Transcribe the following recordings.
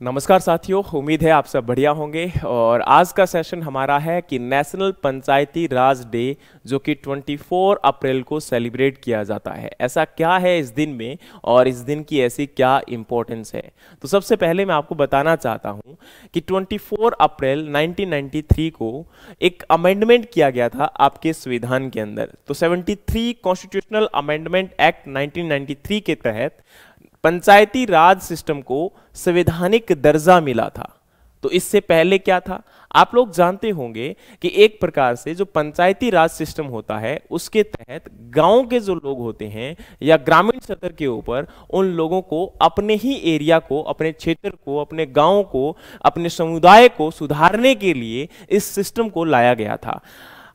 नमस्कार साथियों, उम्मीद है आप सब बढ़िया होंगे। और आज का सेशन हमारा है कि नेशनल पंचायती राज डे जो कि 24 अप्रैल को सेलिब्रेट किया जाता है। ऐसा क्या है इस दिन में और इस दिन की ऐसी क्या इम्पोर्टेंस है। तो सबसे पहले मैं आपको बताना चाहता हूं कि 24 अप्रैल 1993 को एक अमेंडमेंट किया गया था आपके संविधान के अंदर। तो 73 कॉन्स्टिट्यूशनल अमेंडमेंट एक्ट 1993 के तहत पंचायती राज सिस्टम को संवैधानिक दर्जा मिला था। तो इससे पहले क्या था, आप लोग जानते होंगे कि एक प्रकार से जो पंचायती राज सिस्टम होता है उसके तहत गांव के जो लोग होते हैं या ग्रामीण स्तर के ऊपर उन लोगों को अपने ही एरिया को, अपने क्षेत्र को, अपने गांव को, अपने समुदाय को सुधारने के लिए इस सिस्टम को लाया गया था।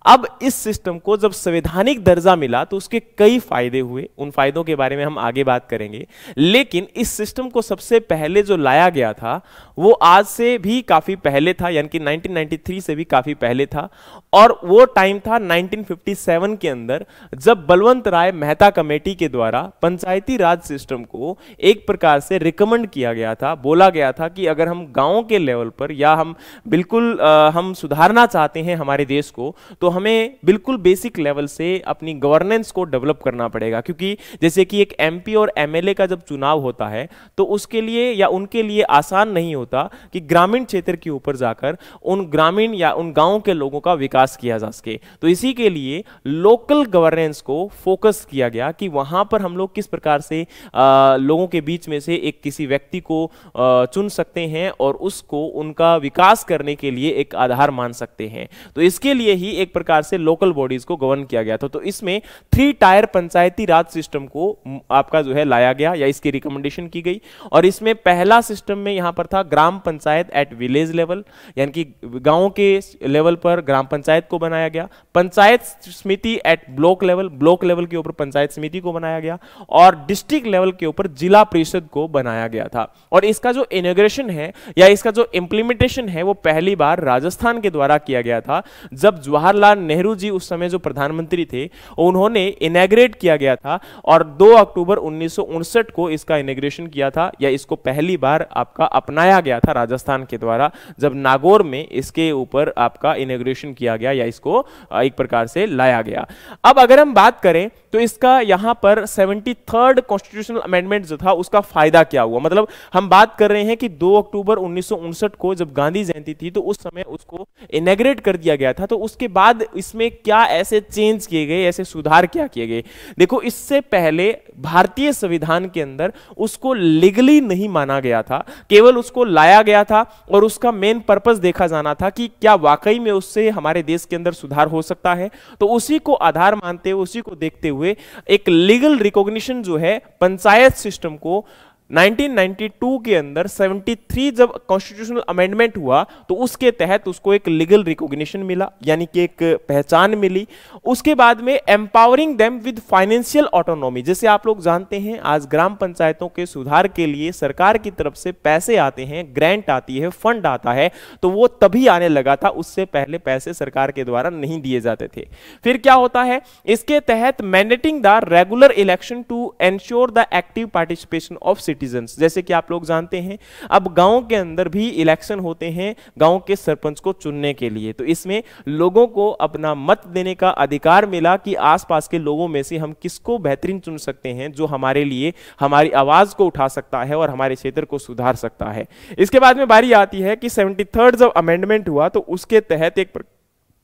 अब इस सिस्टम को जब संवैधानिक दर्जा मिला तो उसके कई फायदे हुए, उन फायदों के बारे में हम आगे बात करेंगे। लेकिन इस सिस्टम को सबसे पहले जो लाया गया था वो आज से भी काफी पहले था, यानी कि 1993 से भी काफी पहले था। और वो टाइम था 1957 के अंदर, जब बलवंत राय मेहता कमेटी के द्वारा पंचायती राज सिस्टम को एक प्रकार से रिकमेंड किया गया था। बोला गया था कि अगर हम गांव के लेवल पर या हम बिल्कुल हम सुधारना चाहते हैं हमारे देश को, तो हमें बिल्कुल बेसिक लेवल से अपनी गवर्नेंस को डेवलप करना पड़ेगा। क्योंकि जैसे कि एक एमपी और एमएलए का जब चुनाव होता है तो उसके लिए या उनके लिए आसान नहीं होता कि ग्रामीण क्षेत्र के ऊपर जाकर उन ग्रामीण या उन गांव के लोगों का विकास किया जा सके। तो इसी के लिए लोकल गवर्नेंस को फोकस किया गया कि वहां पर हम लोग किस प्रकार से लोगों के बीच में से एक किसी व्यक्ति को चुन सकते हैं और उसको उनका विकास करने के लिए एक आधार मान सकते हैं। तो इसके लिए ही एक प्रकार से लोकल बॉडीज को गवर्न किया गया था। तो इसमें 3 टायर पंचायती राज सिस्टम को आपका जो है लाया गया या इसकी रिकमेंडेशन की गई। और इसमें पहला सिस्टम में यहां पर था ग्राम पंचायत एट विलेज लेवल, यानी कि गांव के लेवल पर ग्राम पंचायत को बनाया गया। Panchayat samiti at block level, block level के ऊपर पंचायत समिति को बनाया गया। और डिस्ट्रिक्ट लेवल के ऊपर जिला परिषद को बनाया गया था। और इसका जो इनॉग्रेशन है या इसका जो इंप्लीमेंटेशन है वो पहली बार राजस्थान के द्वारा किया गया था, जब जवाहरलाल नेहरू जी उस समय जो प्रधानमंत्री थे उन्होंने इनॉग्रेट किया गया था। और 2 अक्टूबर 1959 को इसका इनॉग्रेशन किया था या इसको पहली बार आपका अपनाया गया था राजस्थान के द्वारा, जब नागौर में इसके ऊपर आपका इनॉग्रेशन किया गया या इसको एक प्रकार से लाया गया। अब अगर हम बात करें तो इसका यहां पर 73rd कॉन्स्टिट्यूशनल अमेंडमेंट जो था उसका फायदा क्या हुआ। मतलब हम बात कर रहे हैं कि 2 अक्टूबर 1959 को जब गांधी जयंती थी तो उस समय उसको इनॉग्रेट कर दिया गया था। तो उसके बाद इसमें क्या ऐसे चेंज किए गए, ऐसे सुधार क्या किए गए। देखो, इससे पहले भारतीय संविधान के अंदर उसको लीगली नहीं माना गया था, केवल उसको लाया गया था और उसका मेन पर्पस देखा जाना था कि क्या वाकई में उससे हमारे देश के अंदर सुधार हो सकता है। तो उसी को आधार मानते हुए, उसी को देखते हुए एक लीगल रिकॉग्निशन जो है पंचायत सिस्टम को 1992 के अंदर 73 जब कॉन्स्टिट्यूशनल अमेंडमेंट हुआ तो उसके तहत उसको एक लीगल रिकॉग्निशन मिला, यानी कि एक पहचान मिली। उसके बाद में empowering them with financial autonomy. जैसे आप लोग जानते हैं आज ग्राम पंचायतों के सुधार के लिए सरकार की तरफ से पैसे आते हैं, ग्रांट आती है, फंड आता है, तो वो तभी आने लगा था, उससे पहले पैसे सरकार के द्वारा नहीं दिए जाते थे। फिर क्या होता है, इसके तहत mandating the regular election to ensure the active participation of जैसे कि आप लोग जानते हैं अब गांव के अंदर भी इलेक्शन होते हैं गांव के सरपंच को चुनने के लिए। तो इसमें लोगों को अपना मत देने का अधिकार मिला कि आसपास के लोगों में से हम किसको बेहतरीन चुन सकते हैं जो हमारे लिए हमारी आवाज को उठा सकता है और हमारे क्षेत्र को सुधार सकता है। इसके बाद में बारी आती है कि 73rd जब अमेंडमेंट हुआ तो उसके तहत एक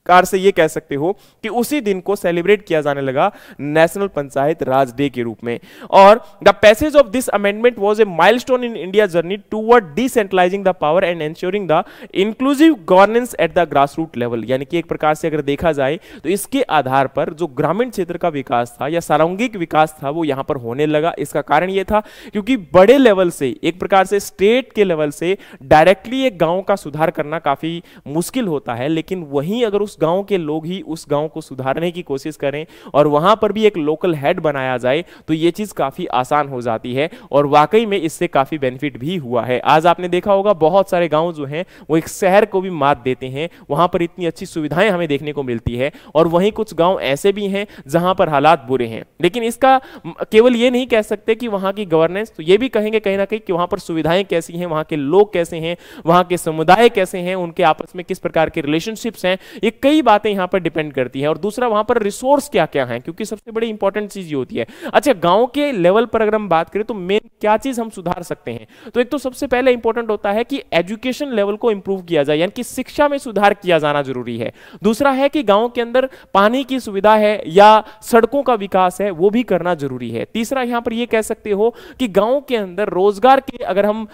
कार से ये कह सकते हो कि उसी दिन को सेलिब्रेट किया जाने लगा नेशनल पंचायत राज डे के रूप में। और the passage of this amendment was a milestone in India journey toward decentralising the power and ensuring the inclusive governance at the grass root level. यानी कि एक प्रकार से अगर देखा जाए तो इसके आधार पर जो ग्रामीण क्षेत्र का विकास था या सार्वंगिक विकास था वो यहां पर होने लगा। इसका कारण यह था क्योंकि बड़े लेवल से, एक प्रकार से स्टेट के लेवल से डायरेक्टली एक गांव का सुधार करना काफी मुश्किल होता है, लेकिन वहीं अगर उस उस गांव के लोग ही उस गांव को सुधारने की कोशिश करें और वहां पर भी एक लोकल हेड बनाया जाए तो ये चीज काफी आसान हो जाती है और वाकई में इससे काफी बेनिफिट भी हुआ है। आज आपने देखा होगा बहुत सारे गांव जो हैं वो एक शहर को भी मात देते हैं, वहां पर इतनी अच्छी सुविधाएं हमें देखने को मिलती है, और वहीं कुछ गांव ऐसे भी हैं जहां पर हालात बुरे हैं। लेकिन इसका केवल ये नहीं कह सकते कि वहां की गवर्नेंस, तो ये भी कहेंगे कहीं ना कहीं कि वहां पर सुविधाएं कैसी हैं, वहां के लोग कैसे हैं, वहां के समुदाय कैसे हैं, उनके आपस में किस प्रकार के रिलेशनशिप्स हैं, ये कई बातें यहां पर डिपेंड करती है। और दूसरा वहां पर रिसोर्स क्या क्या है, क्योंकि सबसे बड़ी इंपॉर्टेंट चीज ये होती है। अच्छा, गांव के लेवल पर अगर हम बात करें तो मेन क्या चीज हम सुधार सकते हैं, तो एक तो सबसे पहले इंपॉर्टेंट होता है कि एजुकेशन लेवल को इंप्रूव किया जाए, यानी कि शिक्षा में सुधार किया जाना जरूरी है। दूसरा है कि गांव के अंदर पानी की सुविधा है या सड़कों का विकास है वो भी करना जरूरी है। तीसरा यहां पर ये कह सकते हो कि गांव के अंदर रोजगार के अगर हम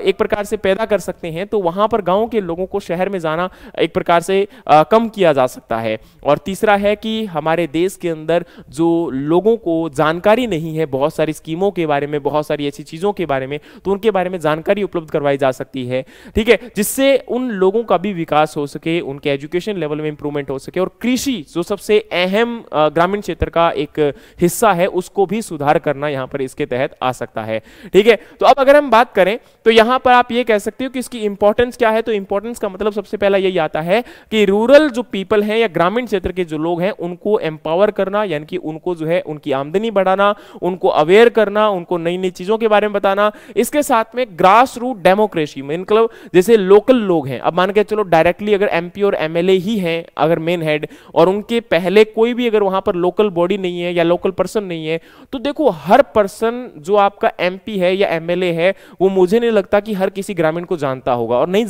एक प्रकार से पैदा कर सकते हैं तो वहां पर गांव के लोगों को शहर में जाना एक प्रकार से कम किया जा सकता है। और तीसरा है कि हमारे देश के अंदर जो लोगों को जानकारी नहीं है बहुत सारी स्कीमों के बारे में, बहुत सारी ऐसी चीजों के बारे में, तो उनके बारे में जानकारी उपलब्ध करवाई जा सकती है, ठीक है, जिससे उन लोगों का भी विकास हो सके, उनके एजुकेशन लेवल में इंप्रूवमेंट हो सके। और कृषि जो सबसे अहम ग्रामीण क्षेत्र का एक हिस्सा है उसको भी सुधार करना यहां पर इसके तहत आ सकता है, ठीक है। तो अब अगर हम बात करें तो यहां पर आप ये कह सकते हो कि इसकी इंपॉर्टेंस क्या है, तो इंपॉर्टेंस का मतलब सबसे पहला यही आता है कि रूरल जो पीपल हैं या ग्रामीण क्षेत्र के जो लोग हैं उनको एम्पावर करना, यानी कि उनको जो है उनकी आमदनी बढ़ाना, उनको अवेयर करना, उनको नई नई चीजों के बारे में बताना। इसके साथ में ग्रास रूट डेमोक्रेसी, मतलब जैसे लोकल लोग हैं, अब मान के चलो डायरेक्टली अगर एमपी और एमएलए ही हैं अगर मेन हेड, और उनके पहले कोई भी अगर वहां पर लोकल बॉडी नहीं है या लोकल पर्सन नहीं है, तो देखो हर पर्सन जो आपका एमपी है या एमएलए है वो मुझे नहीं लगता कि हर किसी ग्रामीण को जानता होगा और नहीं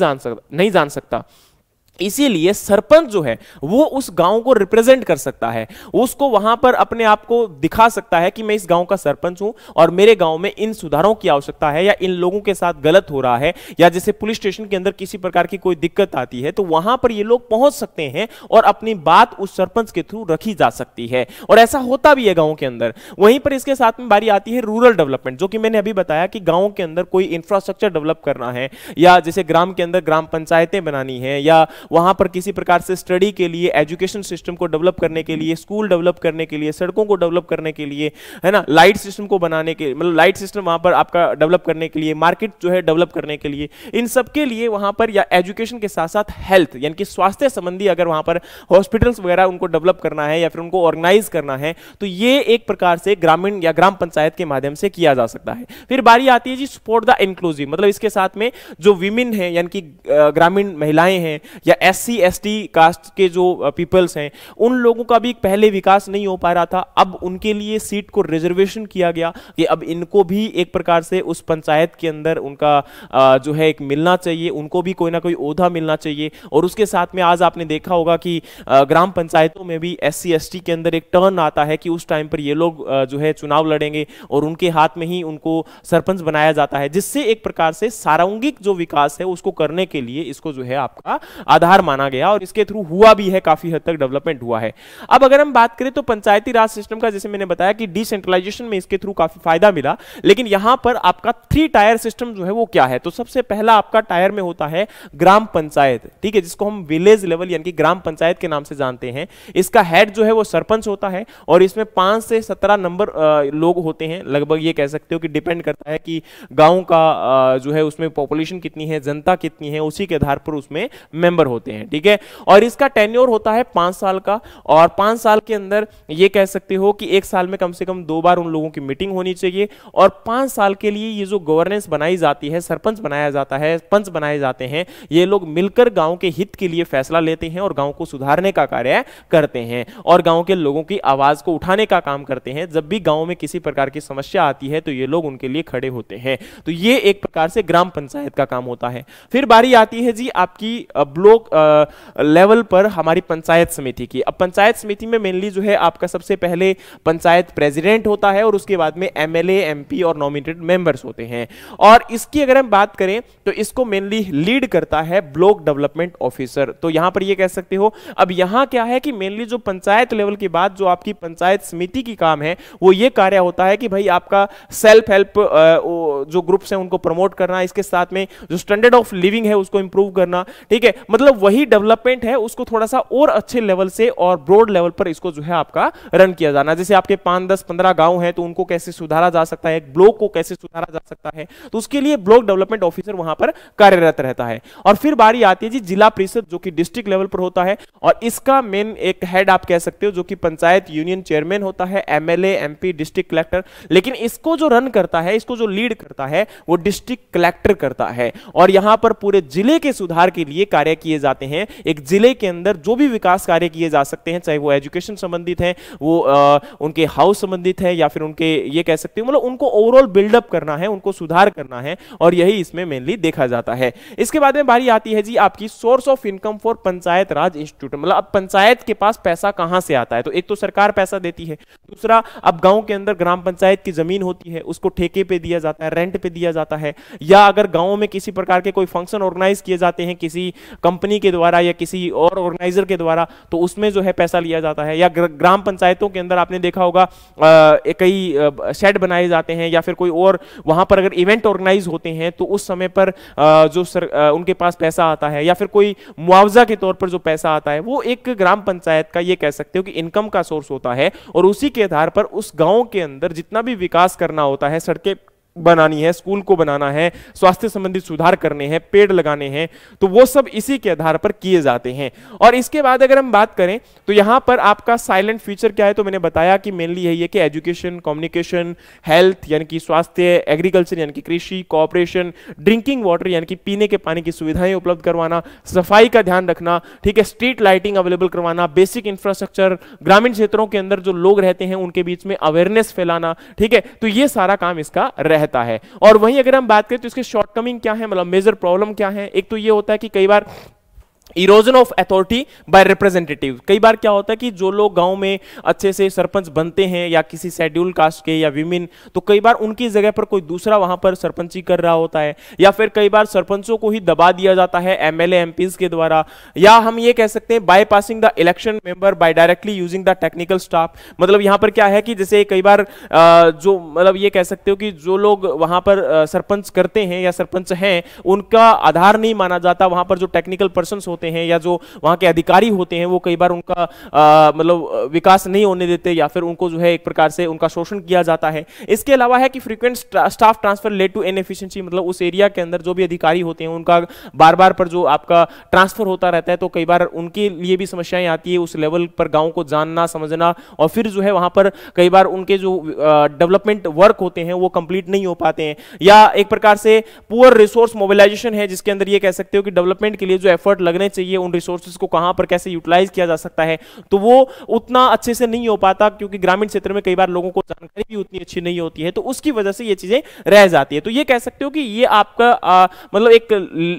जान सकता। इसीलिए सरपंच जो है वो उस गांव को रिप्रेजेंट कर सकता है, उसको वहां पर अपने आप को दिखा सकता है कि मैं इस गांव का सरपंच हूं और मेरे गांव में इन सुधारों की आवश्यकता है या इन लोगों के साथ गलत हो रहा है, या जैसे पुलिस स्टेशन के अंदर किसी प्रकार की कोई दिक्कत आती है तो वहां पर ये लोग पहुंच सकते हैं और अपनी बात उस सरपंच के थ्रू रखी जा सकती है, और ऐसा होता भी है गांव के अंदर। वहीं पर इसके साथ में बारी आती है रूरल डेवलपमेंट, जो कि मैंने अभी बताया कि गांव के अंदर कोई इंफ्रास्ट्रक्चर डेवलप करना है, या जैसे ग्राम के अंदर ग्राम पंचायतें बनानी है, या वहां पर किसी प्रकार से स्टडी के लिए, एजुकेशन सिस्टम को डेवलप करने के लिए, स्कूल डेवलप करने के लिए, सड़कों को डेवलप करने के लिए, है ना, लाइट सिस्टम को बनाने के, मतलब लाइट सिस्टम वहां पर आपका डेवलप करने के लिए, मार्केट जो है डेवलप करने के लिए, इन सब के लिए वहां पर, या एजुकेशन के साथ साथ हेल्थ यानी कि स्वास्थ्य संबंधी अगर वहां पर हॉस्पिटल्स वगैरह उनको डेवलप करना है या फिर उनको ऑर्गेनाइज करना है, तो ये एक प्रकार से ग्रामीण या ग्राम पंचायत के माध्यम से किया जा सकता है। फिर बारी आती है जी सपोर्ट द इंक्लूसिव, मतलब इसके साथ में जो विमेन है यानी कि ग्रामीण महिलाएं हैं या एससी एसटी कास्ट के जो पीपल्स हैं, उन लोगों का भी पहले विकास नहीं हो पा रहा था, अब उनके लिए सीट को रिजर्वेशन किया गया कि अब इनको भी एक प्रकार से उस पंचायत के अंदर उनका जो है एक मिलना चाहिए, उनको भी कोई ना कोई ओहदा मिलना चाहिए। और उसके साथ में आज आपने देखा होगा कि ग्राम पंचायतों में भी एससी एसटी के अंदर एक टर्न आता है कि उस टाइम पर ये लोग जो है चुनाव लड़ेंगे और उनके हाथ में ही उनको सरपंच बनाया जाता है, जिससे एक प्रकार से सारंगिक जो विकास है उसको करने के लिए इसको जो है आपका आधार माना गया और इसके थ्रू हुआ भी है, काफी हद तक डेवलपमेंट हुआ है। अब अगर हम बात करें तो पंचायती राज सिस्टम का, जैसे मैंने बताया कि डिसेंट्रलाइजेशन में इसके थ्रू काफी फायदा मिला, लेकिन यहां पर आपका 3 टायर सिस्टम जो है वो क्या है, तो सबसे पहला आपका टायर में होता है ग्राम पंचायत, ठीक है, जिसको हम विलेज लेवल यानी कि ग्राम पंचायत के नाम से जानते हैं। इसका हेड जो है वो सरपंच होता है और इसमें 5 से 17 नंबर लोग होते हैं, लगभग ये कह सकते हो कि डिपेंड करता है कि गांव का जो है उसमें पॉपुलेशन कितनी है, जनता कितनी है, उसी के आधार पर उसमें मेंबर होते हैं, ठीक है। और इसका टेन्योर होता है 5 साल का, और 5 साल के अंदर ये कह सकते हो कि 1 साल में कम से कम 2 बार उन लोगों की मीटिंग होनी चाहिए, और 5 साल के लिए ये जो गवर्नेंस बनाई जाती है, सरपंच बनाया जाता है, पंच बनाए जाते हैं, ये लोग मिलकर गांव के हित के लिए फैसला लेते हैं और गांव को सुधारने का कार्य करते हैं और गांव के लोगों की आवाज को उठाने का काम करते हैं। जब भी गांव में किसी प्रकार की समस्या आती है तो ये लोग उनके लिए खड़े होते हैं। तो ये एक प्रकार से ग्राम पंचायत का काम होता है। फिर बारी आती है जी आपकी ब्लॉक लेवल पर हमारी पंचायत समिति की। अब पंचायत समिति में मेनली जो है आपका सबसे पहले पंचायत प्रेसिडेंट होता है और उसके बाद में एमएलए, एमपी और नॉमिनेटेड मेंबर्स होते हैं। और इसकी अगर हम बात करें तो इसको मेनली लीड करता है ब्लॉक डेवलपमेंट ऑफिसर। तो यहां पर ये कह सकते हो, अब यहां क्या है कि मेनली जो पंचायत लेवल के बाद जो आपकी पंचायत समिति की काम है वो ये कार्य होता है कि भाई आपका सेल्फ हेल्प जो ग्रुप्स हैं उनको प्रमोट करना, इसके साथ में जो स्टैंडर्ड ऑफ लिविंग है उसको इंप्रूव करना, ठीक है। मतलब मतलब वही डेवलपमेंट है उसको थोड़ा सा और अच्छे लेवल से और ब्रॉड लेवल पर इसको जो है आपका रन किया जाना। जैसे आपके 5, 10, 15 गांव हैं तो उनको कैसे सुधारा जा सकता है, एक ब्लॉक को कैसे सुधारा जा सकता है, तो उसके लिए ब्लॉक डेवलपमेंट ऑफिसर वहां पर कार्यरत रहता है। और फिर बारी आती है जी जिला परिषद, जो कि डिस्ट्रिक्ट लेवल पर होता है, और इसका मेन एक हेड आप कह सकते हो जो कि पंचायत यूनियन चेयरमैन होता है, एमएलए, एमपी, डिस्ट्रिक्ट कलेक्टर। लेकिन इसको जो रन करता है, इसको जो लीड करता है, वो डिस्ट्रिक्ट कलेक्टर करता है। और यहां पर पूरे जिले के सुधार के लिए कार्य किए जाते हैं। एक जिले के अंदर जो भी विकास कार्य किए जा सकते हैं, चाहे वो एजुकेशन संबंधित है, वो उनके हाउस संबंधित है, या फिर उनके ये कह सकते हो मतलब उनको ओवरऑल बिल्डअप करना है, उनको सुधार करना है, और यही इसमें मेनली देखा जाता है। इसके बाद में बारी आती है जी आपकी source of income for panchayat Raj institute, मतलब अब पंचायत के पास पैसा कहां से आता है। तो एक तो सरकार पैसा देती है, दूसरा अब गांव के अंदर ग्राम पंचायत की जमीन होती है, उसको ठेके पे दिया जाता है, रेंट पे दिया जाता है, या अगर गांव में किसी प्रकार के कोई फंक्शन ऑर्गेनाइज किए जाते हैं किसी कंपनी के द्वारा या किसी और ऑर्गेनाइजर के द्वारा, तो उसमें जो है पैसा लिया जाता है। या ग्राम पंचायतों के अंदर आपने देखा होगा कई शेड बनाए जाते हैं, या फिर कोई और वहां पर अगर इवेंट ऑर्गेनाइज होते हैं तो उस समय पर उनके पास पैसा आता है, या फिर कोई मुआवजा के तौर पर जो पैसा आता है, वो एक ग्राम पंचायत का ये कह सकते हो कि इनकम का सोर्स होता है। और उसी के आधार पर उस गांव के अंदर जितना भी विकास करना होता है, सड़कें बनानी है, स्कूल को बनाना है, स्वास्थ्य संबंधित सुधार करने हैं, पेड़ लगाने हैं, तो वो सब इसी के आधार पर किए जाते हैं। और इसके बाद अगर हम बात करें तो यहां पर आपका साइलेंट फ्यूचर क्या है, तो मैंने बताया कि मेनली यही है कि एजुकेशन, कम्युनिकेशन, हेल्थ यानी कि स्वास्थ्य, एग्रीकल्चर यानी कि कृषि, कोऑपरेशन, ड्रिंकिंग वाटर यानी कि पीने के पानी की सुविधाएं उपलब्ध करवाना, सफाई का ध्यान रखना, ठीक है, स्ट्रीट लाइटिंग अवेलेबल करवाना, बेसिक इंफ्रास्ट्रक्चर, ग्रामीण क्षेत्रों के अंदर जो लोग रहते हैं उनके बीच में अवेयरनेस फैलाना, ठीक है, तो ये सारा काम इसका रहता है। और वहीं अगर हम बात करें तो इसके शॉर्टकमिंग क्या है, मतलब मेजर प्रॉब्लम क्या है। एक तो ये होता है कि कई बार erosion of authority by representative, कई बार क्या होता है कि जो लोग गांव में अच्छे से सरपंच बनते हैं या किसी शेड्यूल कास्ट के या विमेन, तो कई बार उनकी जगह पर कोई दूसरा वहां पर सरपंची कर रहा होता है, या फिर कई बार सरपंचों को ही दबा दिया जाता है एमएलए एमपीज के द्वारा, या हम ये कह सकते हैं by passing the election member by directly using the technical staff. मतलब यहां पर क्या है कि जैसे कई बार जो मतलब ये कह सकते हो कि जो लोग वहां पर सरपंच करते हैं या सरपंच हैं, उनका आधार नहीं माना जाता, वहां पर जो टेक्निकल पर्सन होते हैं या जो वहां के अधिकारी होते हैं वो कई बार उनका मतलब विकास नहीं होने देते, या फिर उनको जो है एक प्रकार से उनका शोषण किया जाता है। इसके अलावा है कि frequent staff transfer lead to inefficiency, मतलब उस एरिया के अंदर जो भी अधिकारी होते हैं उनका बार बार पर जो आपका ट्रांसफर होता रहता है, तो कई बार उनके लिए भी समस्याएं आती है उस लेवल पर गांव को जानना समझना, और फिर जो है वहां पर कई बार उनके जो डेवलपमेंट वर्क होते हैं वो कंप्लीट नहीं हो पाते हैं, या एक प्रकार से पुअर रिसोर्स मोबिलाइजेशन है, जिसके अंदर ये कह सकते हो कि डेवलपमेंट के लिए जो एफर्ट लगने चाहिए उन रिसोर्सेज को कहां पर कैसे यूटिलाइज किया जा सकता है, तो वो उतना अच्छे से नहीं हो पाता, क्योंकि ग्रामीण क्षेत्र में कई बार लोगों को जानकारी भी उतनी अच्छी नहीं होती है, तो उसकी वजह से ये चीजें रह जाती है। तो ये कह सकते हो कि ये आपका मतलब एक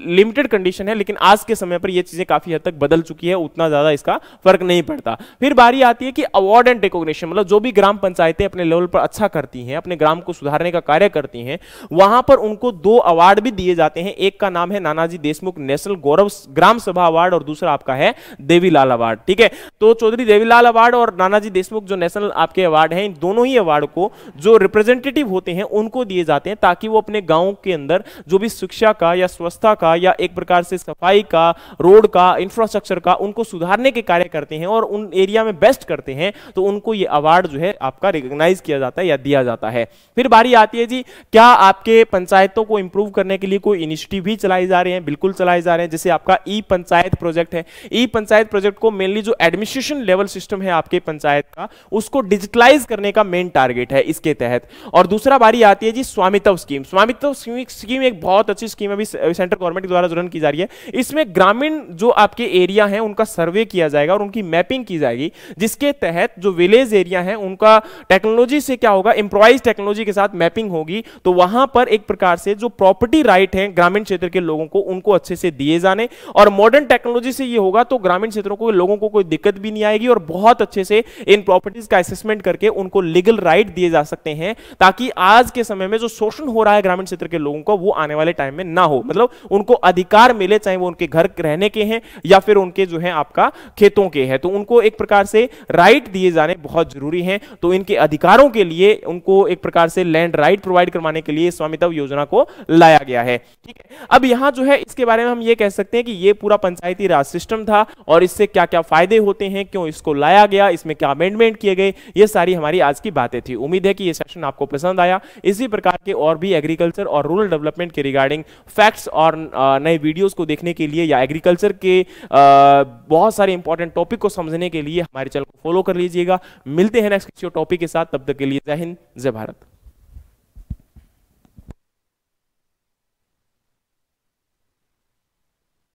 लिमिटेड कंडीशन है, लेकिन आज के समय पर ये चीजें काफी हद तक बदल चुकी है, उतना ज्यादा इसका फर्क नहीं पड़ता। फिर बारी आती है कि अवार्ड एंड रिकॉग्निशन, मतलब जो भी ग्राम पंचायतें अपने लेवल पर अच्छा करती हैं, अपने ग्राम को सुधारने का कार्य करती हैं, वहां पर उनको 2 अवार्ड भी दिए जाते हैं। एक का नाम है नानाजी देशमुख नेशनल गौरव ग्राम सभा अवार्ड, और दूसरा आपका है देवीलाल अवार्ड, ठीक है। तो चौधरी देवीलाल अवार्ड और नानाजी देशमुख जो नेशनल आपके अवार्ड हैं, इन दोनों ही अवार्ड को जो रिप्रेजेंटेटिव होते हैं उनको दिए जाते हैं, ताकि वो अपने गांव के अंदर जो भी शिक्षा का या स्वच्छता का या एक प्रकार से सफाई का, रोड का, इंफ्रास्ट्रक्चर का, उनको सुधारने के कार्य करते हैं और उन एरिया में बेस्ट करते हैं, तो उनको ये अवार्ड जो है आपका रिकॉग्नाइज किया जाता है या दिया जाता है। फिर बारी आती है जी, क्या आपके पंचायतों को इंप्रूव करने के लिए कोई इनिशिएटिव भी चलाए जा रहे हैं? बिल्कुल चलाए जा रहे हैं। जैसे आपका ई पंचायत प्रोजेक्ट है, ई पंचायत प्रोजेक्ट को मेनली जो एडमिनिस्ट्रेशन लेवल सिस्टम है आपके पंचायत का, उसको डिजिटलाइज करने का मेन टारगेट है इसके तहत। और दूसरा बारी आती है जी स्वामित्व स्कीम। स्वामित्व स्कीम एक बहुत अच्छी स्कीम अभी सेंट्रल गवर्नमेंट के द्वारा रन की जा रही है। इसमें ग्रामीण जो आपके एरिया है उनका सर्वे किया जाएगा और उनकी मैपिंग की जाएगी, जिसके तहत जो विलेज एरिया है उनका टेक्नोलॉजी से क्या होगा, इंप्रोवाइज टेक्नोलॉजी के साथ मैपिंग होगी, तो वहां पर एक प्रकार से जो प्रॉपर्टी राइट है ग्रामीण क्षेत्र के लोगों को, उनको अच्छे से दिए जाने, और मॉडर्न टेक्नोलॉजी से ये होगा तो ग्रामीण क्षेत्रों को लोगों को कोई दिक्कत भी नहीं आएगी, और बहुत अच्छे से इन प्रॉपर्टीज का असेसमेंट करके उनको लीगल राइट दिए जा सकते हैं, ताकि आज के समय में जो शोषण हो रहा है ग्रामीण क्षेत्र के लोगों को वो आने वाले टाइम में ना हो। मतलब उनको अधिकार मिले, चाहे वो उनके घर रहने के हैं या फिर उनके जो है आपका खेतों के हैं, तो उनको एक प्रकार से राइट दिए जाने बहुत जरूरी हैं। तो इनके अधिकारों के लिए उनको एक प्रकार से लैंड राइट प्रोवाइड करवाने के लिए स्वामित्व योजना को लाया गया है, ठीक है। अब यहां जो है इसके बारे में हम ये कह सकते हैं कि ये पूरा पंचायती राज सिस्टम था और इससे क्या क्या फायदे होते हैं, क्यों इसको लाया गया, इसमें क्या अमेंडमेंट किए गए, ये सारी हमारी आज की बातें थी। उम्मीद है कि ये सेशन आपको पसंद आया। इसी प्रकार के और भी एग्रीकल्चर और रूरल डेवलपमेंट के रिगार्डिंग फैक्ट्स और नए वीडियोस को देखने के लिए या एग्रीकल्चर के बहुत सारे इंपॉर्टेंट टॉपिक को समझने के लिए हमारे चैनल को फॉलो कर लीजिएगा। मिलते हैं नेक्स्ट किसी टॉपिक के साथ, तब तक के लिए जय हिंद, जय भारत।